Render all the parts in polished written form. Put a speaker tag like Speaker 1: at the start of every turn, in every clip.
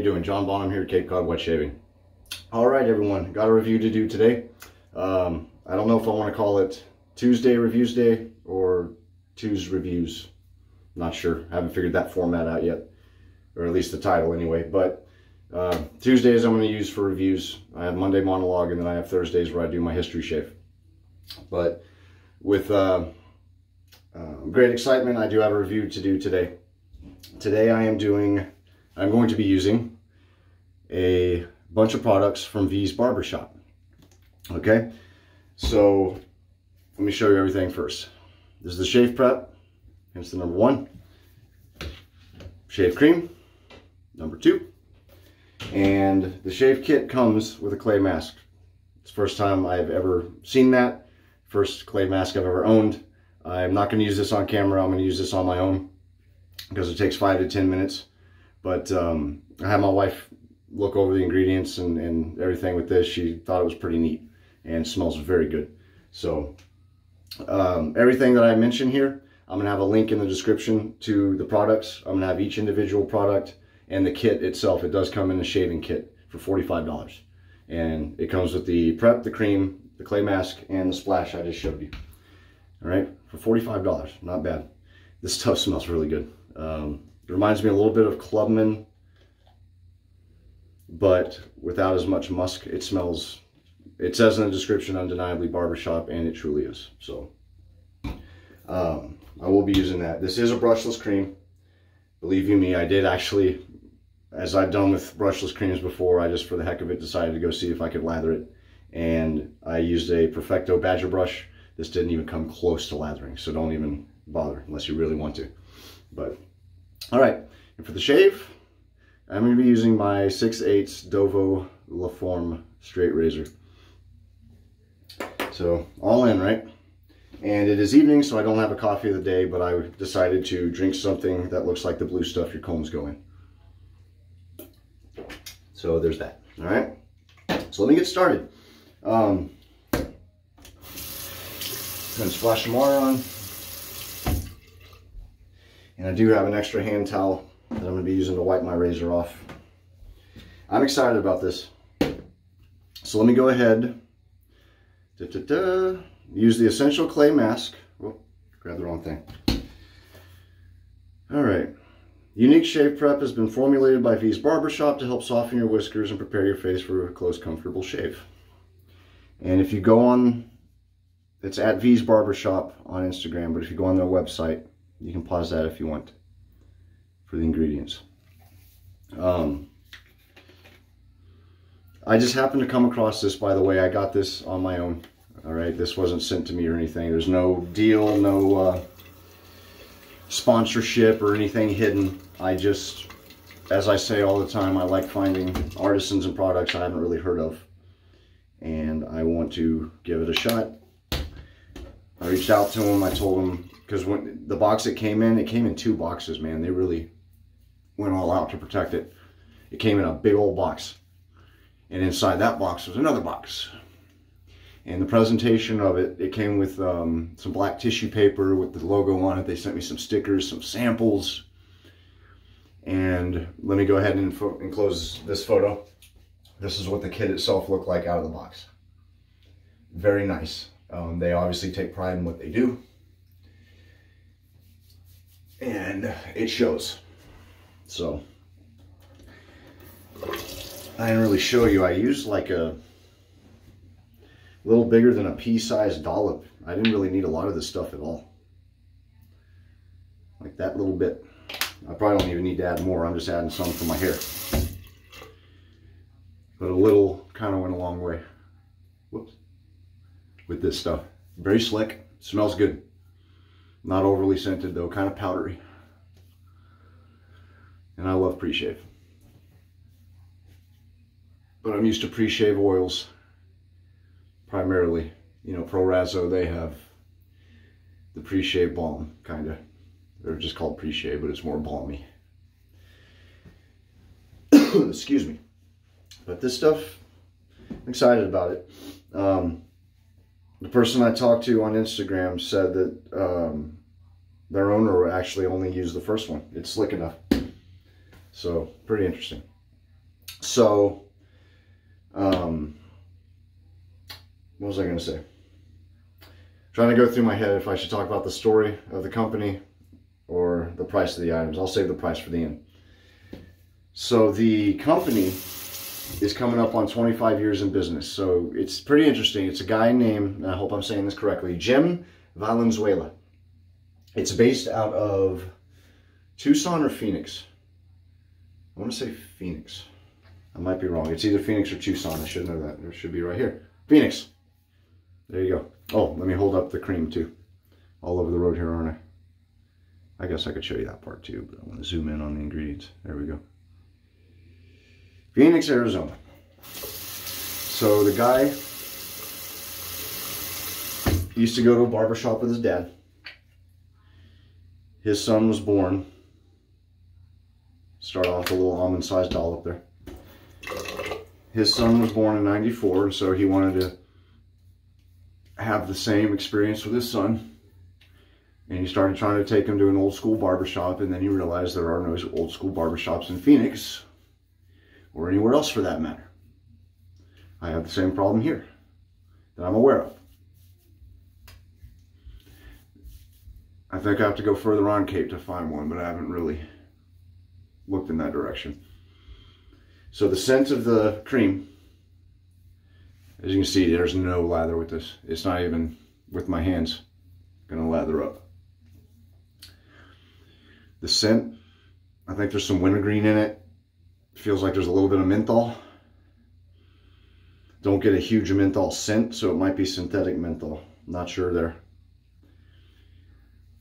Speaker 1: you doing? John Bonham here, Cape Cod Wet Shaving. All right, everyone, got a review to do today. I don't know if I want to call it Tuesday Reviewsday or Tues Reviews. Not sure. Haven't figured that format out yet, or at least the title anyway. But Tuesdays I'm going to use for reviews. I have Monday monologue, and then I have Thursdays where I do my history shave. But with great excitement, I do have a review to do today. Today I'm going to be using a bunch of products from V's Barbershop. Okay, so let me show you everything first. This is the shave prep, hence the number 1. Shave cream, number 2. And the shave kit comes with a clay mask. It's the first time I've ever seen that. First clay mask I've ever owned. I'm not going to use this on camera. I'm going to use this on my own because it takes 5 to 10 minutes. But I had my wife look over the ingredients and everything with this. She thought it was pretty neat and smells very good. So everything that I mentioned here, I'm going to have a link in the description to the products. I'm going to have each individual product and the kit itself. It does come in a shaving kit for $45. And it comes with the prep, the cream, the clay mask, and the splash I just showed you. All right, for $45, not bad. This stuff smells really good. It reminds me a little bit of Clubman, but without as much musk. It smells, it says in the description, undeniably barbershop, and it truly is. So I will be using that. This is a brushless cream. Believe you me, I did actually, as I've done with brushless creams before, I just for the heck of it decided to go see if I could lather it. And I used a Perfecto Badger brush. This didn't even come close to lathering, so don't even bother unless you really want to. But all right, and for the shave, I'm going to be using my 6/8 Dovo LaForme straight razor. So all in, right? And it is evening, so I don't have a coffee of the day, but I decided to drink something that looks like the blue stuff your combs go in. So there's that. All right, so let me get started. Gonna splash some water on, and I do have an extra hand towel that I'm going to be using to wipe my razor off. I'm excited about this. So let me go ahead, use the Essential Clay Mask. Oh, grab the wrong thing. All right. Unique Shave Prep has been formulated by V's Barbershop to help soften your whiskers and prepare your face for a close, comfortable shave. And if you go on, it's at V's Barbershop on Instagram, but if you go on their website, you can pause that if you want for the ingredients. I just happened to come across this, by the way. I got this on my own. All right, this wasn't sent to me or anything. There's no deal, no sponsorship or anything hidden. I just, as I say all the time, I like finding artisans and products I haven't really heard of, and I want to give it a shot. I reached out to him. I told him, because when the box it came in 2 boxes, man. They really went all out to protect it. It came in a big old box, and inside that box was another box. And the presentation of it, it came with some black tissue paper with the logo on it. They sent me some stickers, some samples. And let me go ahead and enclose this photo. This is what the kit itself looked like out of the box. Very nice. They obviously take pride in what they do. And it shows. So, I didn't really show you. I used like a little bigger than a pea-sized dollop. I didn't really need a lot of this stuff at all. Like that little bit. I probably don't even need to add more. I'm just adding some for my hair. But a little kind of went a long way. Whoops. With this stuff. Very slick. Smells good. Not overly scented though. Kind of powdery. And I love pre-shave. But I'm used to pre-shave oils. Primarily. You know, Pro Razzo, they have the pre-shave balm, kind of. They're just called pre-shave, but it's more balmy. Excuse me. But this stuff, I'm excited about it. The person I talked to on Instagram said that their owner actually only used the first one. It's slick enough. So, pretty interesting. So, what was I going to say? Trying to go through my head if I should talk about the story of the company or the price of the items. I'll save the price for the end. So the company is coming up on 25 years in business. So it's pretty interesting. It's a guy named, and I hope I'm saying this correctly, Jim Valenzuela. It's based out of Tucson or Phoenix. I want to say Phoenix. I might be wrong. It's either Phoenix or Tucson. I should know that. It should be right here. Phoenix. There you go. Oh, let me hold up the cream too. All over the road here, aren't I? I guess I could show you that part too, but I want to zoom in on the ingredients. There we go. Phoenix, Arizona. So the guy used to go to a barbershop with his dad. His son was born. Start off with a little almond-sized dollop there. His son was born in '94, and so he wanted to have the same experience with his son. And he started trying to take him to an old school barbershop, and then he realized there are no old school barbershops in Phoenix, or anywhere else for that matter. I have the same problem here that I'm aware of. I think I have to go further on Cape to find one, but I haven't really looked in that direction. So the scent of the cream, as you can see, there's no lather with this. It's not even with my hands gonna lather up. The scent, I think there's some wintergreen in it. Feels like there's a little bit of menthol. Don't get a huge menthol scent, so it might be synthetic menthol. Not sure there.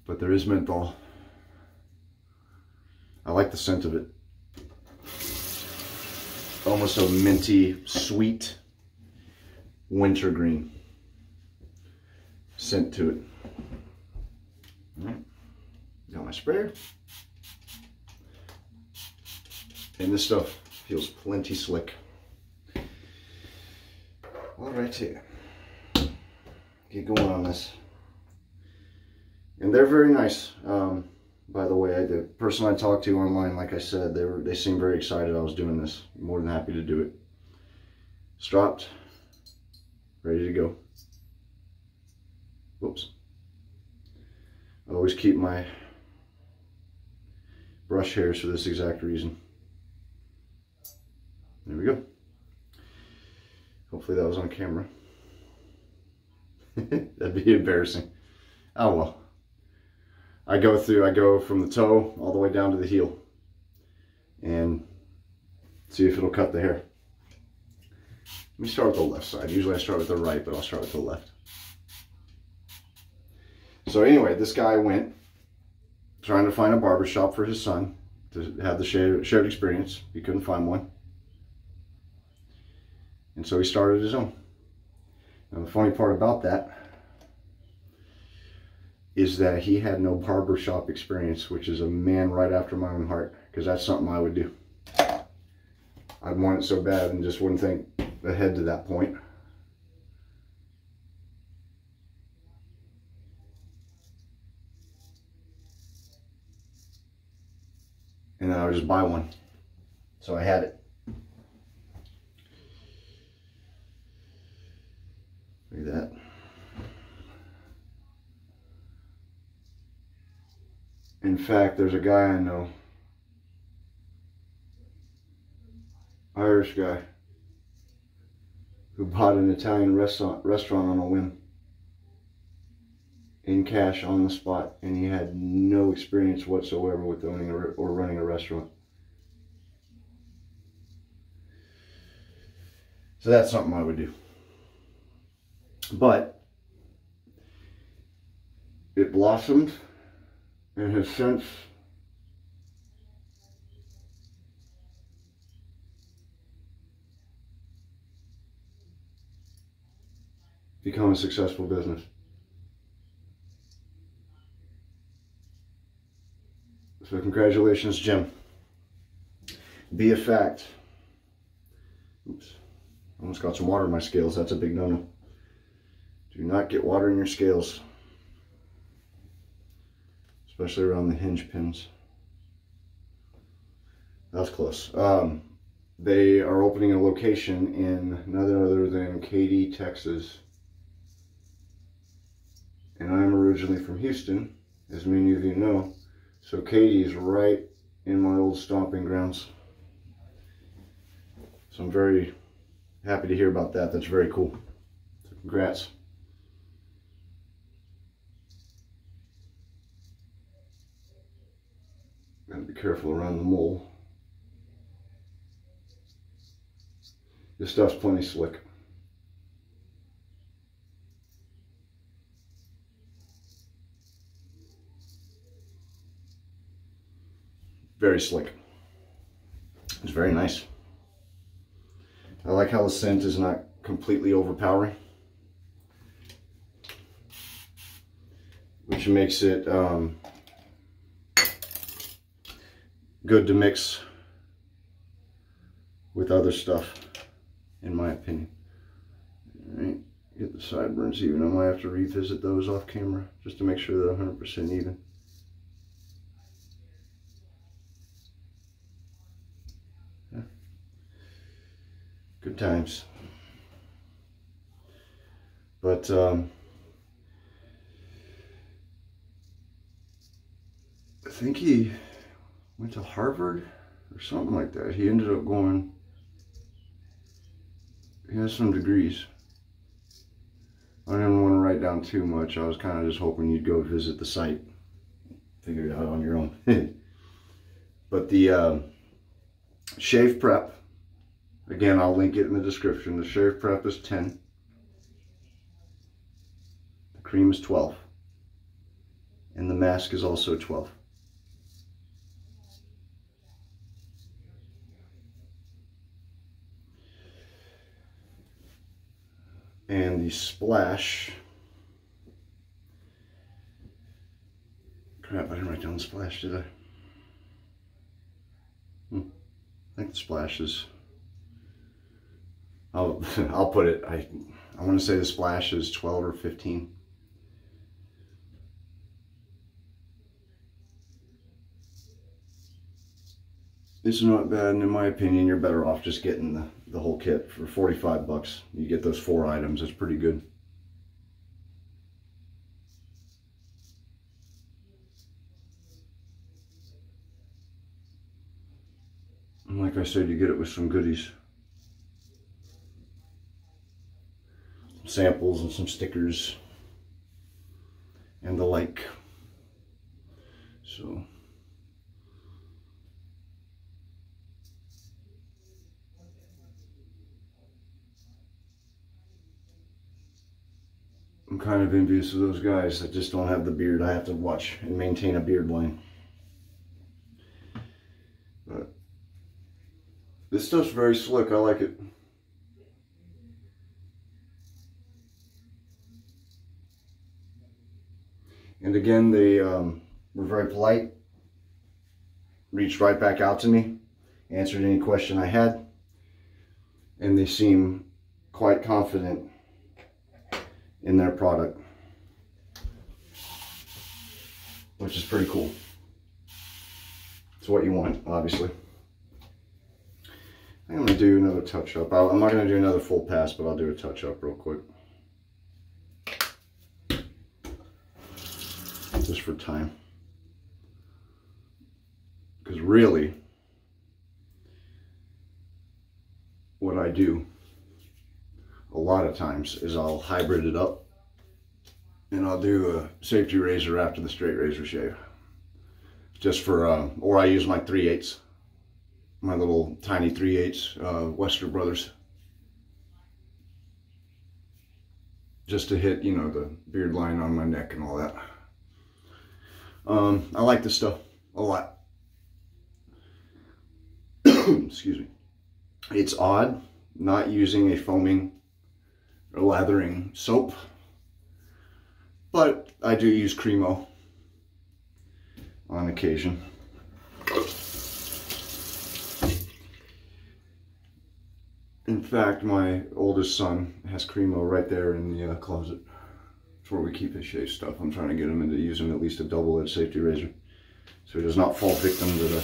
Speaker 1: But there is menthol. I like the scent of it. Almost a minty, sweet wintergreen scent to it. All right. Got my sprayer. And this stuff feels plenty slick. All right, here. Get going on this. And they're very nice. By the way, the person I talked to online, like I said, they seemed very excited I was doing this. More than happy to do it. Stropped. Ready to go. Whoops. I always keep my brush hairs for this exact reason. There we go. Hopefully that was on camera. That'd be embarrassing. Oh well. I go from the toe all the way down to the heel and see if it'll cut the hair. Let me start with the left side. Usually I start with the right, but I'll start with the left. So anyway, this guy went trying to find a barbershop for his son to have the shared experience. He couldn't find one. And so he started his own. Now the funny part about that is that he had no barbershop experience, which is a man right after my own heart, because that's something I would do. I'd want it so bad and just wouldn't think ahead to that point. And then I would just buy one. So I had it. Look at that. In fact, there's a guy I know, Irish guy, who bought an Italian restaurant on a whim, in cash on the spot, and he had no experience whatsoever with owning or running a restaurant. So that's something I would do. But it blossomed and has since become a successful business. So congratulations, Jim. Be a fact. Oops. Almost got some water in my scales. That's a big no-no. Do not get water in your scales. Especially around the hinge pins. That was close. They are opening a location in none other than Katy, Texas. And I'm originally from Houston, as many of you know. So Katy is right in my old stomping grounds. So I'm very happy to hear about that. That's very cool. So congrats. Gotta be careful around the mole. This stuff's plenty slick. Very slick. It's very nice. I like how the scent is not completely overpowering, which makes it good to mix with other stuff, in my opinion. All right, get the sideburns even. I might have to revisit those off camera just to make sure they're 100% even. Yeah. Good times. But I think he went to Harvard or something like that. He ended up going, he has some degrees. I didn't want to write down too much. I was kind of just hoping you'd go visit the site, figure it out on your own. But the shave prep, again, I'll link it in the description. The shave prep is 10. The cream is 12. And the mask is also 12. And the splash, crap, I didn't write down the splash, did I? I think the splash is, I'll put it, I want to say the splash is 12 or 15. It's not bad, and in my opinion, you're better off just getting the whole kit for 45 bucks. You get those 4 items, it's pretty good. And like I said, you get it with some goodies. Some samples and some stickers and the like. So I'm kind of envious of those guys that just don't have the beard. I have to watch and maintain a beard line. But this stuff's very slick. I like it. And again, they were very polite. Reached right back out to me. Answered any question I had. And they seem quite confident in their product, which is pretty cool. It's what you want, obviously. I'm going to do another touch-up. I'm not going to do another full pass, but I'll do a touch-up real quick. Just for time. Because really, what I do a lot of times is I'll hybrid it up and I'll do a safety razor after the straight razor shave, just for or I use my 3/8, my little tiny 3/8 Wester Brothers, just to hit, you know, the beard line on my neck and all that. I like this stuff a lot. Excuse me. It's odd not using a foaming or lathering soap, but I do use Cremo on occasion. In fact, my oldest son has Cremo right there in the closet. It's where we keep his shave stuff. I'm trying to get him into using at least a double-edged safety razor, so he does not fall victim to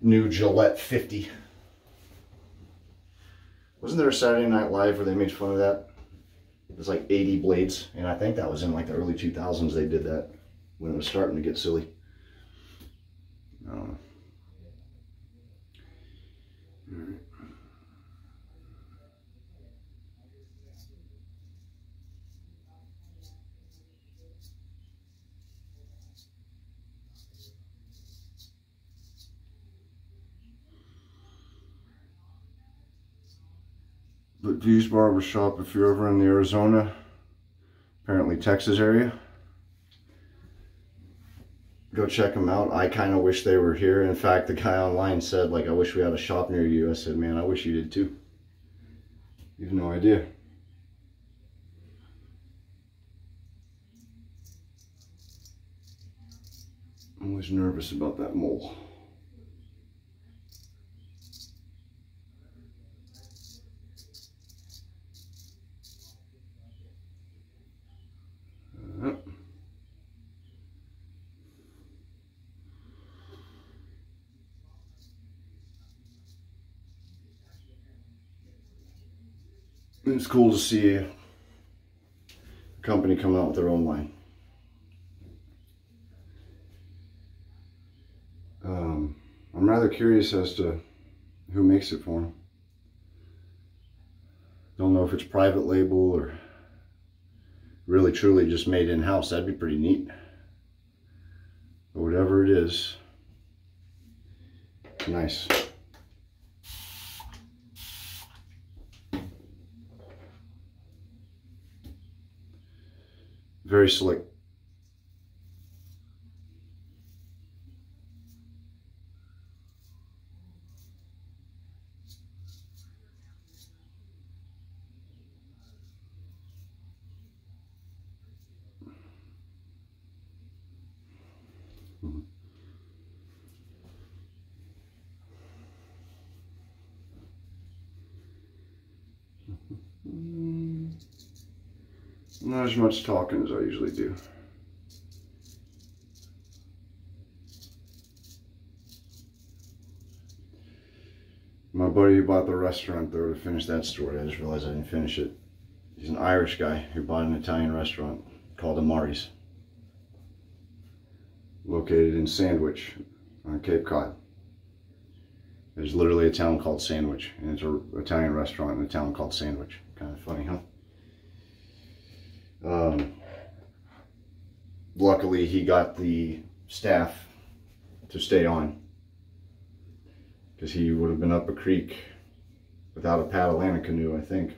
Speaker 1: new Gillette 50. Wasn't there a Saturday Night Live where they made fun of that? It was like 80 blades, and I think that was in like the early 2000s they did that, when it was starting to get silly. I don't know. All right. But Tues Barbershop, if you're ever in the Arizona, apparently Texas area, go check them out. I kind of wish they were here. In fact, the guy online said, like, I wish we had a shop near you. I said, man, I wish you did too. You have no idea. I'm always nervous about that mole. It's cool to see a company come out with their own line. I'm rather curious as to who makes it for them. Don't know if it's private label or really truly just made in-house. That'd be pretty neat. But whatever it is, nice. Very slick. Not as much talking as I usually do. My buddy who bought the restaurant, though, to finish that story, I just realized I didn't finish it. He's an Irish guy who bought an Italian restaurant called Amari's, located in Sandwich on Cape Cod. There's literally a town called Sandwich, and it's an Italian restaurant in a town called Sandwich. Kind of funny, huh? Luckily, he got the staff to stay on, because he would have been up a creek without a paddle and a canoe, I think.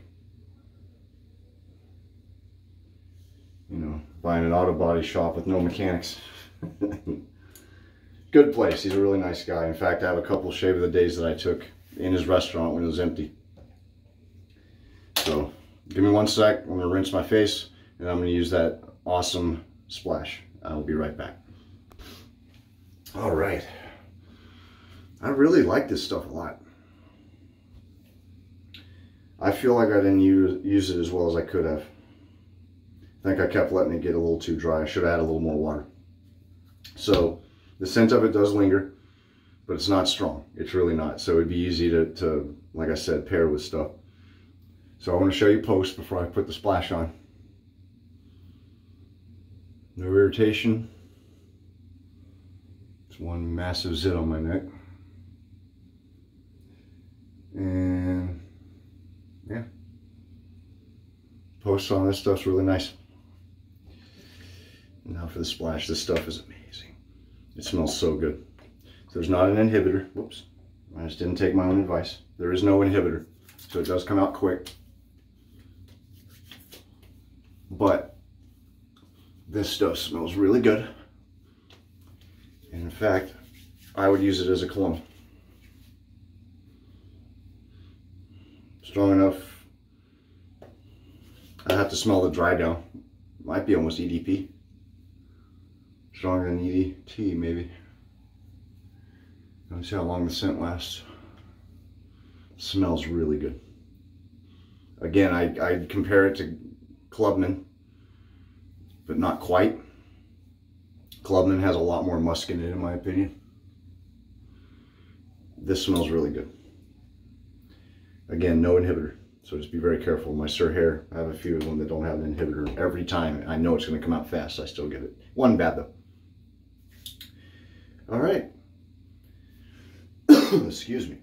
Speaker 1: You know, buying an auto body shop with no mechanics. Good place. He's a really nice guy. In fact, I have a couple shave of the days that I took in his restaurant when it was empty. So, give me one sec. I'm going to rinse my face, and I'm going to use that awesome splash. I'll be right back. All right. I really like this stuff a lot. I feel like I didn't use it as well as I could have. I think I kept letting it get a little too dry. I should have had a little more water. So the scent of it does linger, but it's not strong. It's really not. So it'd be easy to like I said, pair with stuff. So I want to show you post before I put the splash on. No irritation. It's one massive zit on my neck. And yeah, post on this stuff's really nice. Now for the splash. This stuff is amazing. It smells so good. So there's not an inhibitor. Whoops, I just didn't take my own advice. There is no inhibitor, so it does come out quick. But this stuff smells really good. And in fact, I would use it as a cologne. Strong enough. I have to smell the dry down. Might be almost EDP. Stronger than EDT, maybe. Let's see how long the scent lasts. Smells really good. Again, I'd compare it to Clubman, but not quite. Clubman has a lot more musk in it, in my opinion. this smells really good. Again, no inhibitor. So just be very careful. My Sir hair, I have a few of them that don't have an inhibitor. Every time I know it's going to come out fast, I still get it. One bad though. All right. Excuse me.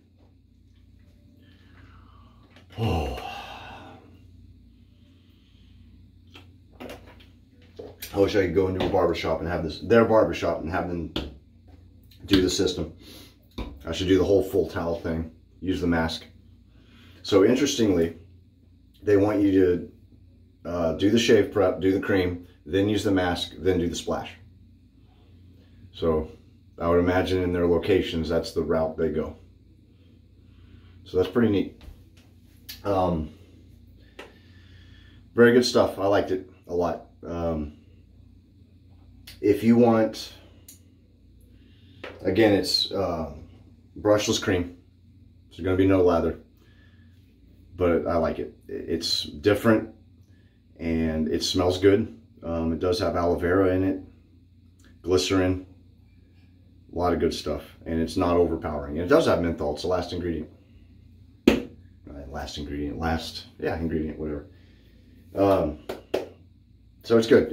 Speaker 1: Oh. I wish I could go into a barbershop and have this, their barbershop, and have them do the system. I should do the whole full towel thing, use the mask. So interestingly, they want you to do the shave prep, do the cream, then use the mask, then do the splash. So I would imagine in their locations, that's the route they go. So that's pretty neat. Very good stuff. I liked it a lot. If you want, again, it's brushless cream. There's going to be no lather, but I like it. It's different and it smells good. It does have aloe vera in it, glycerin, a lot of good stuff, and it's not overpowering. And it does have menthol. It's the last ingredient. Ingredient, whatever. So it's good.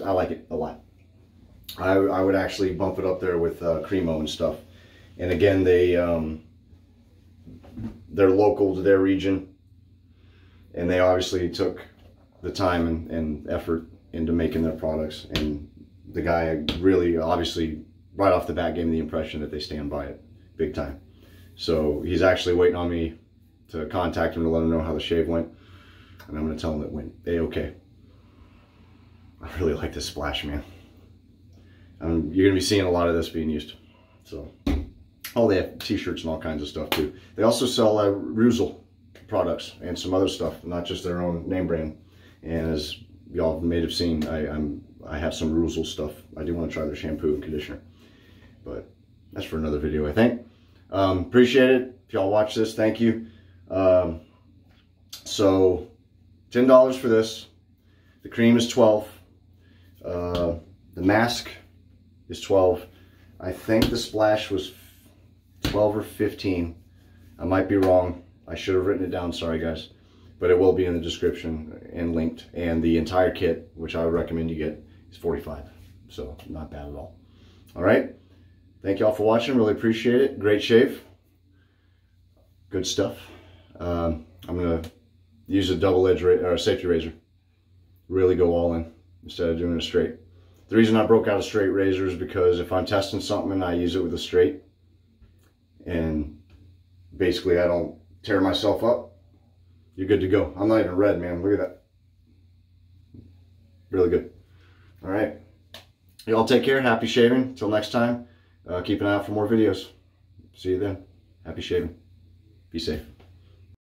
Speaker 1: I like it a lot. I would actually bump it up there with Cremo and stuff. And again, they're local to their region, and they obviously took the time and effort into making their products. And the guy really, obviously, right off the bat, gave me the impression that they stand by it big time. So he's actually waiting on me to contact him to let him know how the shave went, and I'm going to tell him it went A-okay. I really like this splash, man. You're going to be seeing a lot of this being used. So, oh, they have t-shirts and all kinds of stuff too. They also sell Ruzel products and some other stuff, not just their own name brand. And as y'all may have seen, I have some Ruzel stuff. I do want to try their shampoo and conditioner, but that's for another video, I think. Appreciate it. If y'all watch this, thank you. So $10 for this. The cream is $12. The mask is $12. I think the splash was $12 or $15. I might be wrong. I should have written it down. Sorry, guys. But it will be in the description and linked. And the entire kit, which I would recommend you get, is $45. So not bad at all. All right. Thank y'all for watching. Really appreciate it. Great shave. Good stuff. I'm going to use a double-edged or safety razor. Really go all in instead of doing it straight. The reason I broke out a straight razor is because if I'm testing something and I use it with a straight, and basically I don't tear myself up, you're good to go. I'm not even red, man. Look at that. Really good. All right. Y'all take care. Happy shaving. Until next time, keep an eye out for more videos. See you then. Happy shaving. Be safe.